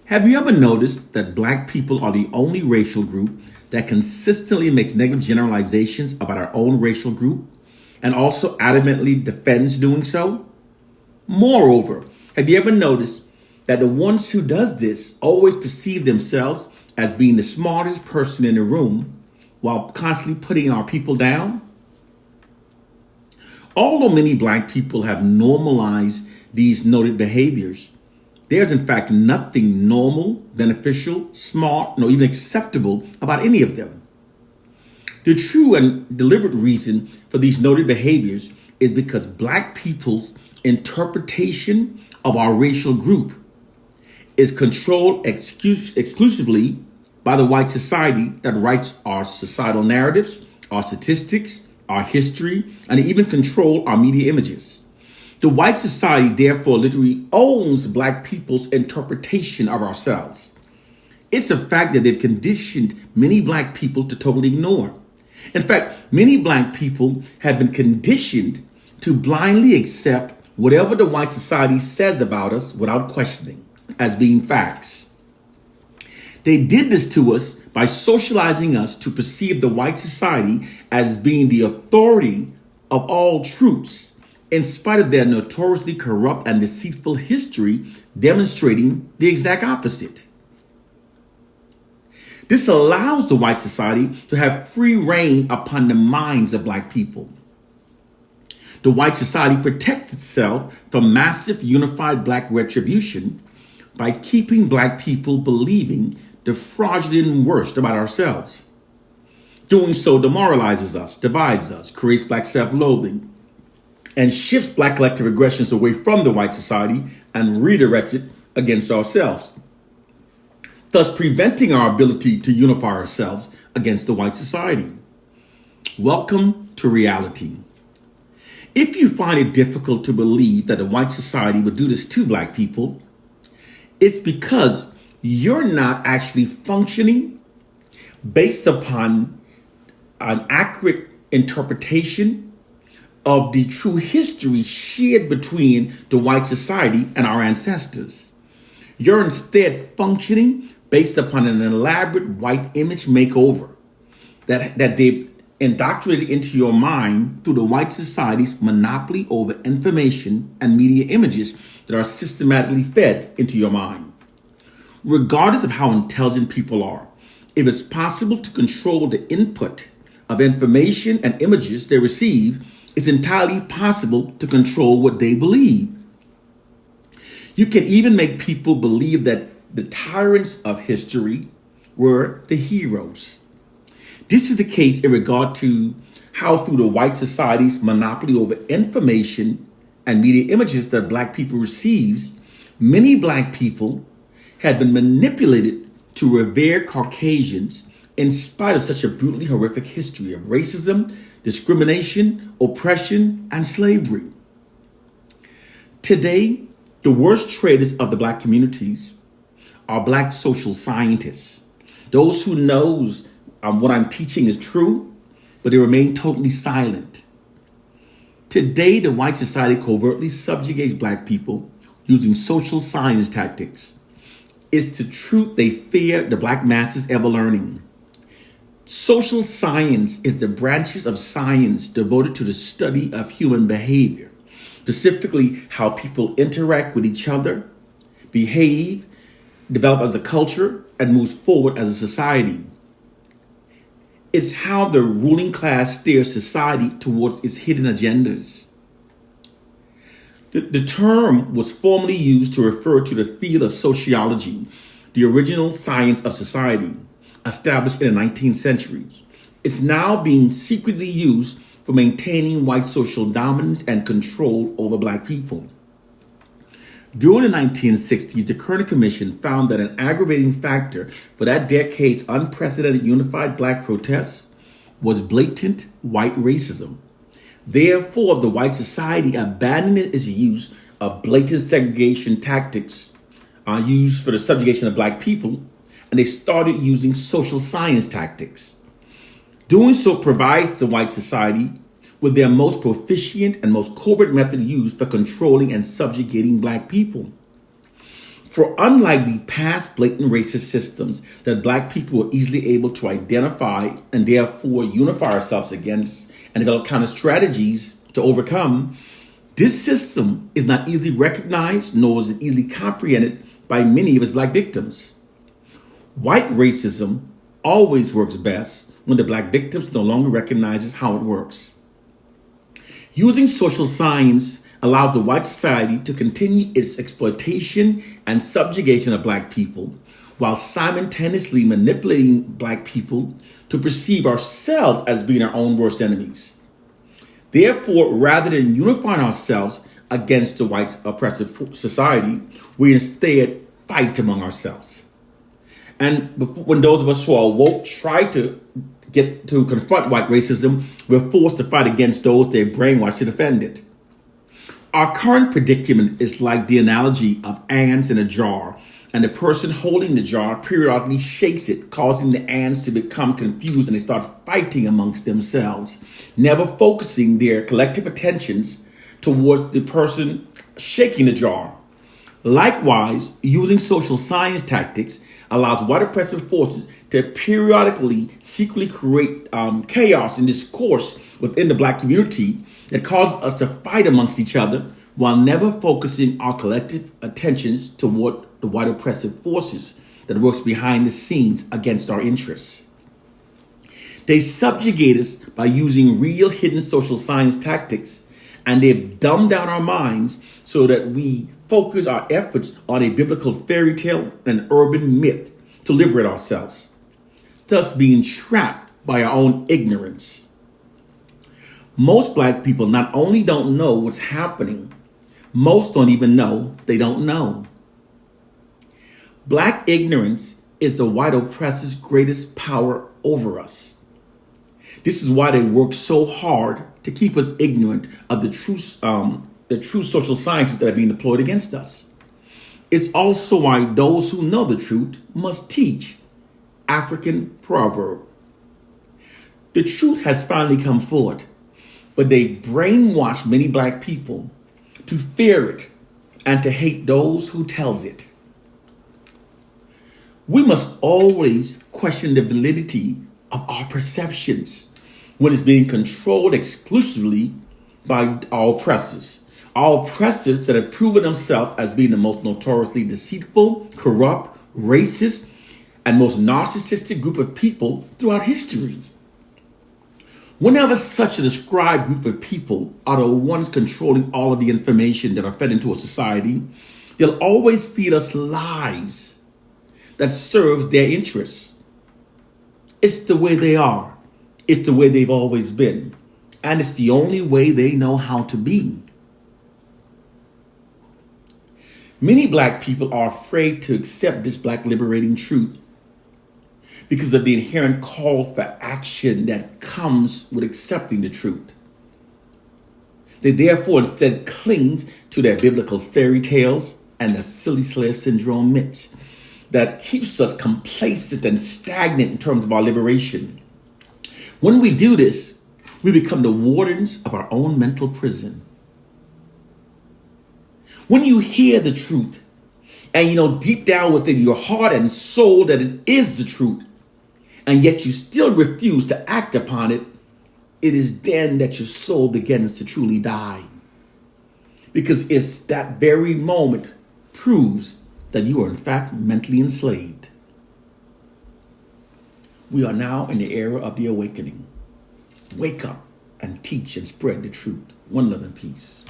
Have you ever noticed that black people are the only racial group that consistently makes negative generalizations about our own racial group and also adamantly defends doing so? Moreover, have you ever noticed that the ones who does this always perceive themselves as being the smartest person in the room while constantly putting our people down? Although many black people have normalized these noted behaviors, there's in fact nothing normal, beneficial, smart, nor even acceptable about any of them. The true and deliberate reason for these noted behaviors is because black people's interpretation of our racial group is controlled exclusively by the white society that writes our societal narratives, our statistics, our history, and even control our media images. The white society therefore literally owns black people's interpretation of ourselves. It's a fact that they've conditioned many black people to totally ignore. In fact, many black people have been conditioned to blindly accept whatever the white society says about us without questioning as being facts. They did this to us by socializing us to perceive the white society as being the authority of all truths, in spite of their notoriously corrupt and deceitful history demonstrating the exact opposite. This allows the white society to have free reign upon the minds of black people. The white society protects itself from massive unified black retribution by keeping black people believing the fraudulent worst about ourselves. Doing so demoralizes us, divides us, creates black self-loathing, and shifts black collective aggressions away from the white society and redirects it against ourselves, thus preventing our ability to unify ourselves against the white society. Welcome to reality. If you find it difficult to believe that the white society would do this to black people, it's because you're not actually functioning based upon an accurate interpretation of the true history shared between the white society and our ancestors. You're instead functioning based upon an elaborate white image makeover that they've indoctrinated into your mind through the white society's monopoly over information and media images that are systematically fed into your mind. Regardless of how intelligent people are, if it's possible to control the input of information and images they receive, it's entirely possible to control what they believe. You can even make people believe that the tyrants of history were the heroes. This is the case in regard to how through the white society's monopoly over information and media images that black people receives, many black people have been manipulated to revere Caucasians in spite of such a brutally horrific history of racism, discrimination, oppression, and slavery. Today, the worst traitors of the black communities are black social scientists, those who knows what I'm teaching is true, but they remain totally silent. Today, the white society covertly subjugates black people using social science tactics. It's the truth they fear the black masses ever learning. Social science is the branches of science devoted to the study of human behavior, specifically how people interact with each other, behave, develop as a culture, and moves forward as a society. It's how the ruling class steers society towards its hidden agendas. The term was formerly used to refer to the field of sociology, the original science of society, established in the 19th century. It's now being secretly used for maintaining white social dominance and control over black people. During the 1960s, the Kerner Commission found that an aggravating factor for that decade's unprecedented unified black protests was blatant white racism. Therefore, the white society abandoned its use of blatant segregation tactics used for the subjugation of black people, and they started using social science tactics. Doing so provides the white society with their most proficient and most covert method used for controlling and subjugating black people. For unlike the past blatant racist systems that black people were easily able to identify and therefore unify ourselves against and develop counter strategies to overcome, this system is not easily recognized nor is it easily comprehended by many of its black victims. White racism always works best when the black victims no longer recognizes how it works. Using social science allows the white society to continue its exploitation and subjugation of black people while simultaneously manipulating black people to perceive ourselves as being our own worst enemies. Therefore, rather than unifying ourselves against the white oppressive society, we instead fight among ourselves. And when those of us who are woke try to get to confront white racism, we're forced to fight against those they're brainwashed to defend it. Our current predicament is like the analogy of ants in a jar, and the person holding the jar periodically shakes it, causing the ants to become confused and they start fighting amongst themselves, never focusing their collective attentions towards the person shaking the jar. Likewise, using social science tactics allows white oppressive forces to periodically secretly create chaos and discourse within the black community that causes us to fight amongst each other while never focusing our collective attentions toward the white oppressive forces that works behind the scenes against our interests. They subjugate us by using real hidden social science tactics, and they've dumbed down our minds so that we focus our efforts on a biblical fairy tale and urban myth to liberate ourselves, thus being trapped by our own ignorance. Most black people not only don't know what's happening, most don't even know they don't know. Black ignorance is the white oppressor's greatest power over us. This is why they work so hard to keep us ignorant of the true social sciences that are being deployed against us. It's also why those who know the truth must teach. African proverb. The truth has finally come forward, but they brainwash many black people to fear it and to hate those who tells it. We must always question the validity of our perceptions when it's being controlled exclusively by our oppressors. Our oppressors that have proven themselves as being the most notoriously deceitful, corrupt, racist, and most narcissistic group of people throughout history. Whenever such a described group of people are the ones controlling all of the information that are fed into a society, they'll always feed us lies that serve their interests. It's the way they are. It's the way they've always been. And it's the only way they know how to be. Many black people are afraid to accept this black liberating truth because of the inherent call for action that comes with accepting the truth. They therefore instead cling to their biblical fairy tales and the silly slave syndrome myths that keeps us complacent and stagnant in terms of our liberation. When we do this, we become the wardens of our own mental prison. When you hear the truth and you know deep down within your heart and soul that it is the truth, and yet you still refuse to act upon it, it is then that your soul begins to truly die. Because it's that very moment proves that you are in fact mentally enslaved. We are now in the era of the awakening. Wake up and teach and spread the truth. One love and peace.